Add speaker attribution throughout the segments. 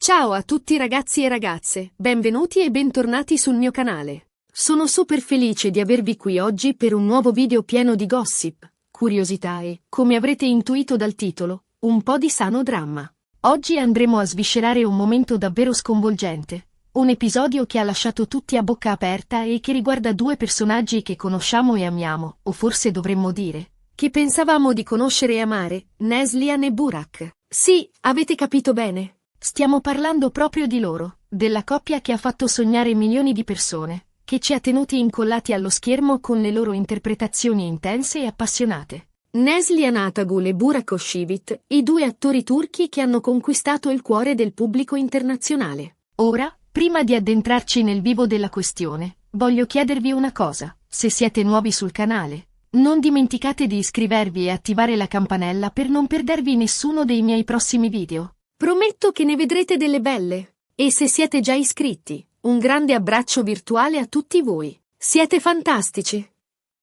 Speaker 1: Ciao a tutti ragazzi e ragazze, benvenuti e bentornati sul mio canale. Sono super felice di avervi qui oggi per un nuovo video pieno di gossip, curiosità e, come avrete intuito dal titolo, un po' di sano dramma. Oggi andremo a sviscerare un momento davvero sconvolgente, un episodio che ha lasciato tutti a bocca aperta e che riguarda due personaggi che conosciamo e amiamo, o forse dovremmo dire, che pensavamo di conoscere e amare, Neslihan e Burak. Sì, avete capito bene. Stiamo parlando proprio di loro, della coppia che ha fatto sognare milioni di persone, che ci ha tenuti incollati allo schermo con le loro interpretazioni intense e appassionate. Neslihan Atagul e Burak Özçivit, i due attori turchi che hanno conquistato il cuore del pubblico internazionale. Ora, prima di addentrarci nel vivo della questione, voglio chiedervi una cosa: se siete nuovi sul canale, non dimenticate di iscrivervi e attivare la campanella per non perdervi nessuno dei miei prossimi video. Prometto che ne vedrete delle belle. E se siete già iscritti, un grande abbraccio virtuale a tutti voi. Siete fantastici.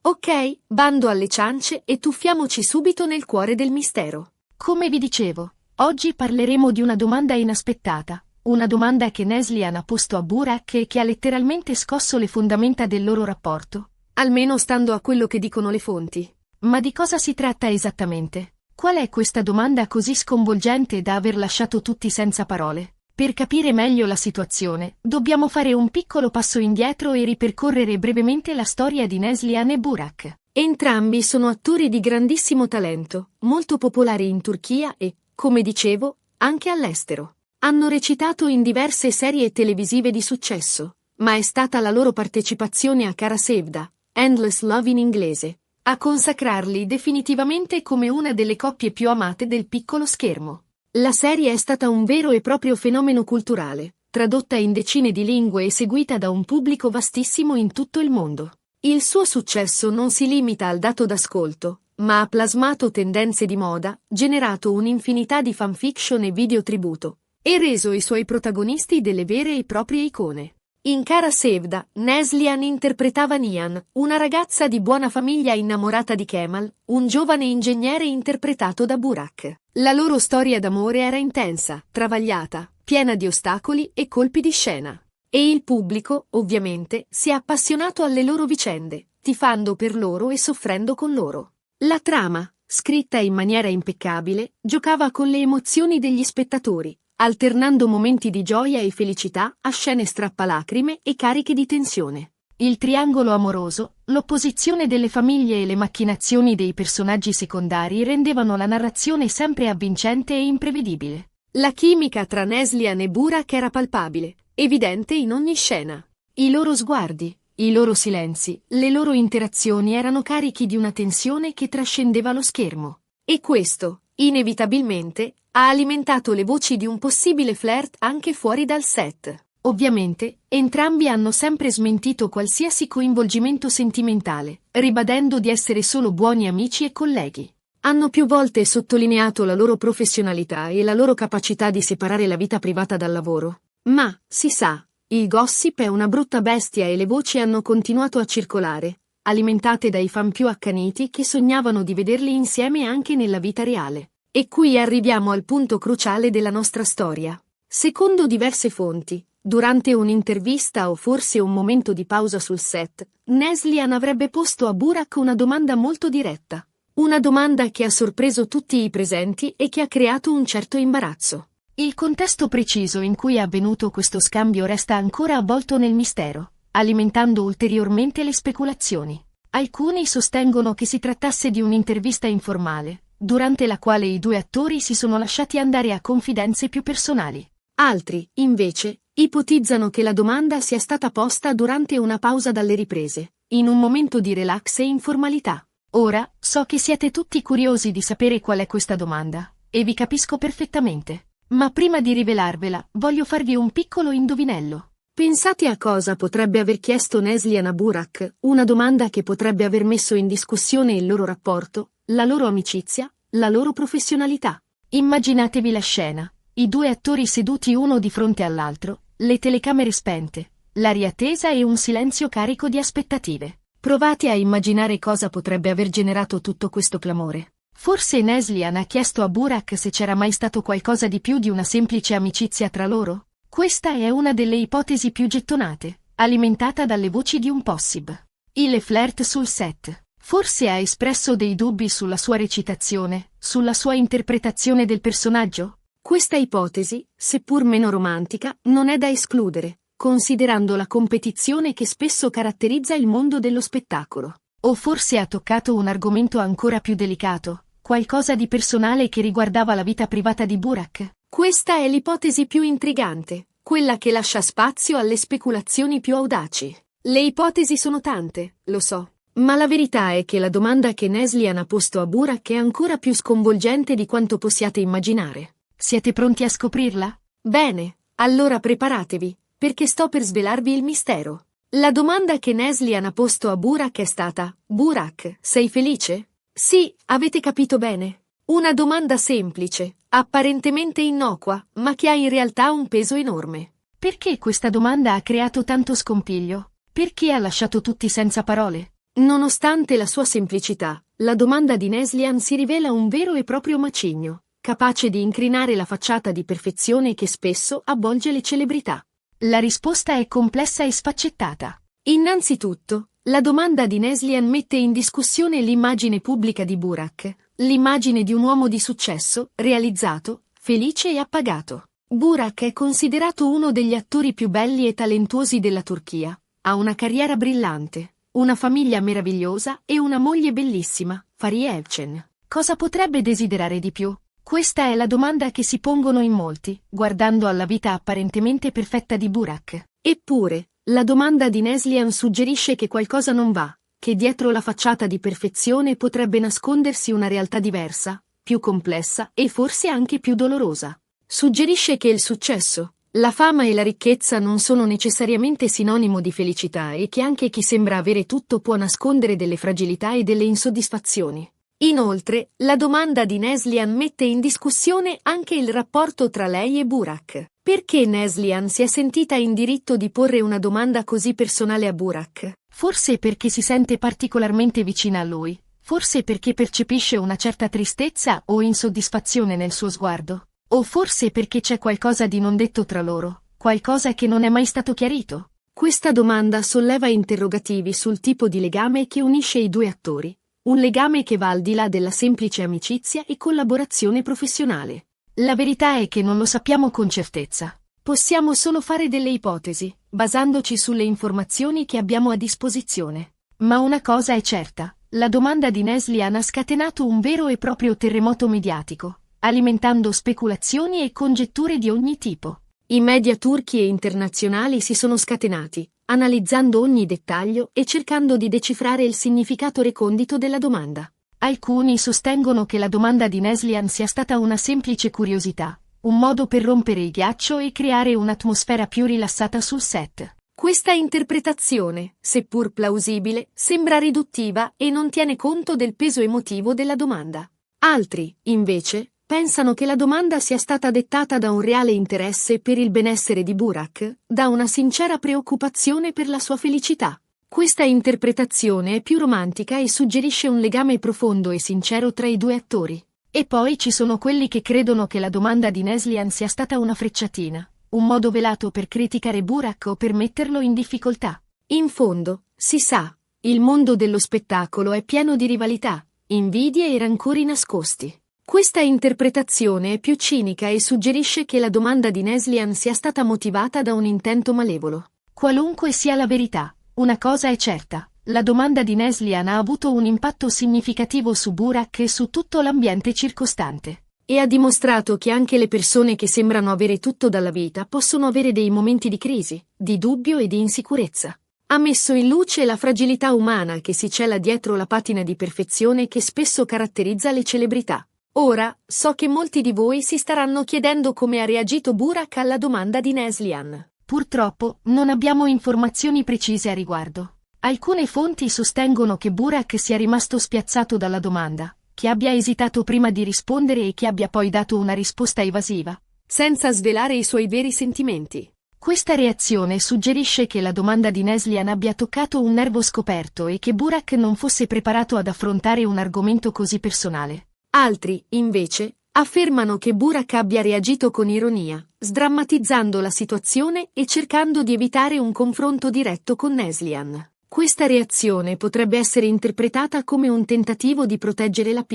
Speaker 1: Ok, bando alle ciance e tuffiamoci subito nel cuore del mistero. Come vi dicevo, oggi parleremo di una domanda inaspettata, una domanda che Neslihan ha posto a Burak e che ha letteralmente scosso le fondamenta del loro rapporto, almeno stando a quello che dicono le fonti. Ma di cosa si tratta esattamente? Qual è questa domanda così sconvolgente da aver lasciato tutti senza parole? Per capire meglio la situazione, dobbiamo fare un piccolo passo indietro e ripercorrere brevemente la storia di Neslihan e Burak. Entrambi sono attori di grandissimo talento, molto popolari in Turchia e, come dicevo, anche all'estero. Hanno recitato in diverse serie televisive di successo, ma è stata la loro partecipazione a Kara Sevda, Endless Love in inglese, a consacrarli definitivamente come una delle coppie più amate del piccolo schermo. La serie è stata un vero e proprio fenomeno culturale, tradotta in decine di lingue e seguita da un pubblico vastissimo in tutto il mondo. Il suo successo non si limita al dato d'ascolto, ma ha plasmato tendenze di moda, generato un'infinità di fanfiction e video tributo, e reso i suoi protagonisti delle vere e proprie icone. In Kara Sevda, Neslihan interpretava Nihan, una ragazza di buona famiglia innamorata di Kemal, un giovane ingegnere interpretato da Burak. La loro storia d'amore era intensa, travagliata, piena di ostacoli e colpi di scena. E il pubblico, ovviamente, si è appassionato alle loro vicende, tifando per loro e soffrendo con loro. La trama, scritta in maniera impeccabile, giocava con le emozioni degli spettatori, alternando momenti di gioia e felicità a scene strappalacrime e cariche di tensione. Il triangolo amoroso, l'opposizione delle famiglie e le macchinazioni dei personaggi secondari rendevano la narrazione sempre avvincente e imprevedibile. La chimica tra Neslihan e Burak era palpabile, evidente in ogni scena. I loro sguardi, i loro silenzi, le loro interazioni erano carichi di una tensione che trascendeva lo schermo. E questo, inevitabilmente, ha alimentato le voci di un possibile flirt anche fuori dal set. Ovviamente, entrambi hanno sempre smentito qualsiasi coinvolgimento sentimentale, ribadendo di essere solo buoni amici e colleghi. Hanno più volte sottolineato la loro professionalità e la loro capacità di separare la vita privata dal lavoro. Ma, si sa, il gossip è una brutta bestia e le voci hanno continuato a circolare, alimentate dai fan più accaniti che sognavano di vederli insieme anche nella vita reale. E qui arriviamo al punto cruciale della nostra storia. Secondo diverse fonti, durante un'intervista o forse un momento di pausa sul set, Neslihan avrebbe posto a Burak una domanda molto diretta. Una domanda che ha sorpreso tutti i presenti e che ha creato un certo imbarazzo. Il contesto preciso in cui è avvenuto questo scambio resta ancora avvolto nel mistero, alimentando ulteriormente le speculazioni. Alcuni sostengono che si trattasse di un'intervista informale, durante la quale i due attori si sono lasciati andare a confidenze più personali. Altri, invece, ipotizzano che la domanda sia stata posta durante una pausa dalle riprese, in un momento di relax e informalità. Ora, so che siete tutti curiosi di sapere qual è questa domanda, e vi capisco perfettamente. Ma prima di rivelarvela, voglio farvi un piccolo indovinello. Pensate a cosa potrebbe aver chiesto Neslihan a Burak, una domanda che potrebbe aver messo in discussione il loro rapporto, la loro amicizia, la loro professionalità. Immaginatevi la scena, i due attori seduti uno di fronte all'altro, le telecamere spente, l'aria tesa e un silenzio carico di aspettative. Provate a immaginare cosa potrebbe aver generato tutto questo clamore. Forse Neslihan ha chiesto a Burak se c'era mai stato qualcosa di più di una semplice amicizia tra loro? Questa è una delle ipotesi più gettonate, alimentata dalle voci di un Possib. Il flirt sul set. Forse ha espresso dei dubbi sulla sua recitazione, sulla sua interpretazione del personaggio? Questa ipotesi, seppur meno romantica, non è da escludere, considerando la competizione che spesso caratterizza il mondo dello spettacolo. O forse ha toccato un argomento ancora più delicato, qualcosa di personale che riguardava la vita privata di Burak. Questa è l'ipotesi più intrigante, quella che lascia spazio alle speculazioni più audaci. Le ipotesi sono tante, lo so, ma la verità è che la domanda che Neslihan ha posto a Burak è ancora più sconvolgente di quanto possiate immaginare. Siete pronti a scoprirla? Bene, allora preparatevi, perché sto per svelarvi il mistero. La domanda che Neslihan ha posto a Burak è stata: Burak, sei felice? Sì, avete capito bene. Una domanda semplice, apparentemente innocua, ma che ha in realtà un peso enorme. Perché questa domanda ha creato tanto scompiglio? Perché ha lasciato tutti senza parole? Nonostante la sua semplicità, la domanda di Neslihan si rivela un vero e proprio macigno, capace di incrinare la facciata di perfezione che spesso avvolge le celebrità. La risposta è complessa e sfaccettata. Innanzitutto, la domanda di Neslihan mette in discussione l'immagine pubblica di Burak, l'immagine di un uomo di successo, realizzato, felice e appagato. Burak è considerato uno degli attori più belli e talentuosi della Turchia, ha una carriera brillante, una famiglia meravigliosa e una moglie bellissima, Fariye Evcen. Cosa potrebbe desiderare di più? Questa è la domanda che si pongono in molti, guardando alla vita apparentemente perfetta di Burak. Eppure, la domanda di Neslihan suggerisce che qualcosa non va, che dietro la facciata di perfezione potrebbe nascondersi una realtà diversa, più complessa e forse anche più dolorosa. Suggerisce che il successo, la fama e la ricchezza non sono necessariamente sinonimo di felicità e che anche chi sembra avere tutto può nascondere delle fragilità e delle insoddisfazioni. Inoltre, la domanda di Neslihan mette in discussione anche il rapporto tra lei e Burak. Perché Neslihan si è sentita in diritto di porre una domanda così personale a Burak? Forse perché si sente particolarmente vicina a lui, forse perché percepisce una certa tristezza o insoddisfazione nel suo sguardo, o forse perché c'è qualcosa di non detto tra loro, qualcosa che non è mai stato chiarito. Questa domanda solleva interrogativi sul tipo di legame che unisce i due attori. Un legame che va al di là della semplice amicizia e collaborazione professionale. La verità è che non lo sappiamo con certezza. Possiamo solo fare delle ipotesi, basandoci sulle informazioni che abbiamo a disposizione. Ma una cosa è certa, la domanda di Neslihan ha scatenato un vero e proprio terremoto mediatico, alimentando speculazioni e congetture di ogni tipo. I media turchi e internazionali si sono scatenati, analizzando ogni dettaglio e cercando di decifrare il significato recondito della domanda. Alcuni sostengono che la domanda di Neslihan sia stata una semplice curiosità, un modo per rompere il ghiaccio e creare un'atmosfera più rilassata sul set. Questa interpretazione, seppur plausibile, sembra riduttiva e non tiene conto del peso emotivo della domanda. Altri, invece, pensano che la domanda sia stata dettata da un reale interesse per il benessere di Burak, da una sincera preoccupazione per la sua felicità. Questa interpretazione è più romantica e suggerisce un legame profondo e sincero tra i due attori. E poi ci sono quelli che credono che la domanda di Neslihan sia stata una frecciatina, un modo velato per criticare Burak o per metterlo in difficoltà. In fondo, si sa, il mondo dello spettacolo è pieno di rivalità, invidie e rancori nascosti. Questa interpretazione è più cinica e suggerisce che la domanda di Neslihan sia stata motivata da un intento malevolo. Qualunque sia la verità, una cosa è certa, la domanda di Neslihan ha avuto un impatto significativo su Burak e su tutto l'ambiente circostante. E ha dimostrato che anche le persone che sembrano avere tutto dalla vita possono avere dei momenti di crisi, di dubbio e di insicurezza. Ha messo in luce la fragilità umana che si cela dietro la patina di perfezione che spesso caratterizza le celebrità. Ora, so che molti di voi si staranno chiedendo come ha reagito Burak alla domanda di Neslihan. Purtroppo, non abbiamo informazioni precise a riguardo. Alcune fonti sostengono che Burak sia rimasto spiazzato dalla domanda, che abbia esitato prima di rispondere e che abbia poi dato una risposta evasiva, senza svelare i suoi veri sentimenti. Questa reazione suggerisce che la domanda di Neslihan abbia toccato un nervo scoperto e che Burak non fosse preparato ad affrontare un argomento così personale. Altri, invece, affermano che Burak abbia reagito con ironia, sdrammatizzando la situazione e cercando di evitare un confronto diretto con Neslihan. Questa reazione potrebbe essere interpretata come un tentativo di proteggere la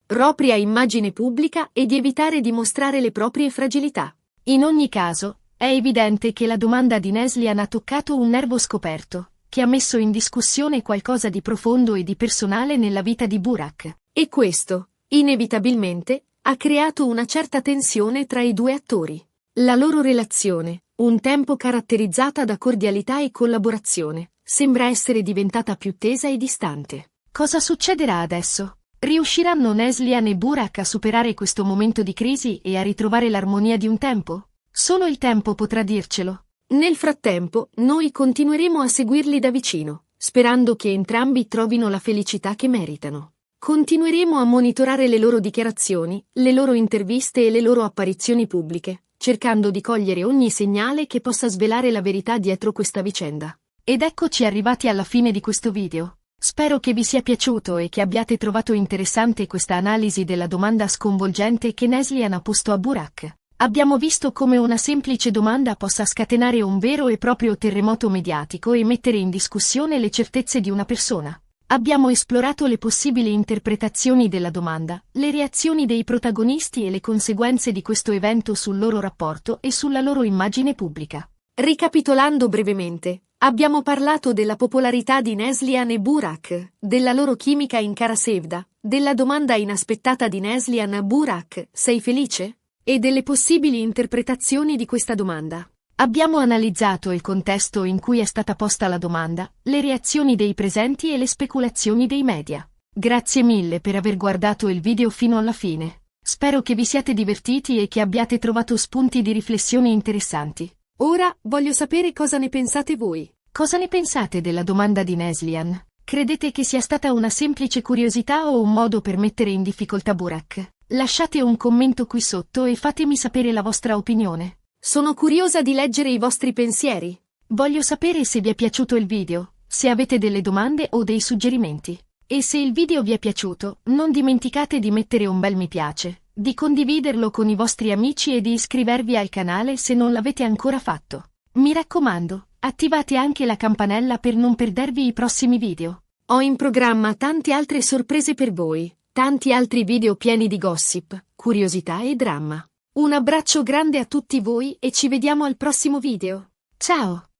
Speaker 1: propria immagine pubblica e di evitare di mostrare le proprie fragilità. In ogni caso, è evidente che la domanda di Neslihan ha toccato un nervo scoperto, che ha messo in discussione qualcosa di profondo e di personale nella vita di Burak. E questo, inevitabilmente, ha creato una certa tensione tra i due attori. La loro relazione, un tempo caratterizzata da cordialità e collaborazione, sembra essere diventata più tesa e distante. Cosa succederà adesso? Riusciranno Neslihan e Burak a superare questo momento di crisi e a ritrovare l'armonia di un tempo? Solo il tempo potrà dircelo. Nel frattempo, noi continueremo a seguirli da vicino, sperando che entrambi trovino la felicità che meritano. Continueremo a monitorare le loro dichiarazioni, le loro interviste e le loro apparizioni pubbliche, cercando di cogliere ogni segnale che possa svelare la verità dietro questa vicenda. Ed eccoci arrivati alla fine di questo video. Spero che vi sia piaciuto e che abbiate trovato interessante questa analisi della domanda sconvolgente che Neslihan ha posto a Burak. Abbiamo visto come una semplice domanda possa scatenare un vero e proprio terremoto mediatico e mettere in discussione le certezze di una persona. Abbiamo esplorato le possibili interpretazioni della domanda, le reazioni dei protagonisti e le conseguenze di questo evento sul loro rapporto e sulla loro immagine pubblica. Ricapitolando brevemente, abbiamo parlato della popolarità di Neslihan e Burak, della loro chimica in Kara Sevda, della domanda inaspettata di Neslihan a Burak, sei felice? E delle possibili interpretazioni di questa domanda. Abbiamo analizzato il contesto in cui è stata posta la domanda, le reazioni dei presenti e le speculazioni dei media. Grazie mille per aver guardato il video fino alla fine. Spero che vi siate divertiti e che abbiate trovato spunti di riflessione interessanti. Ora, voglio sapere cosa ne pensate voi. Cosa ne pensate della domanda di Neslihan? Credete che sia stata una semplice curiosità o un modo per mettere in difficoltà Burak? Lasciate un commento qui sotto e fatemi sapere la vostra opinione. Sono curiosa di leggere i vostri pensieri. Voglio sapere se vi è piaciuto il video, se avete delle domande o dei suggerimenti. E se il video vi è piaciuto, non dimenticate di mettere un bel mi piace, di condividerlo con i vostri amici e di iscrivervi al canale se non l'avete ancora fatto. Mi raccomando, attivate anche la campanella per non perdervi i prossimi video. Ho in programma tante altre sorprese per voi, tanti altri video pieni di gossip, curiosità e dramma. Un abbraccio grande a tutti voi e ci vediamo al prossimo video. Ciao!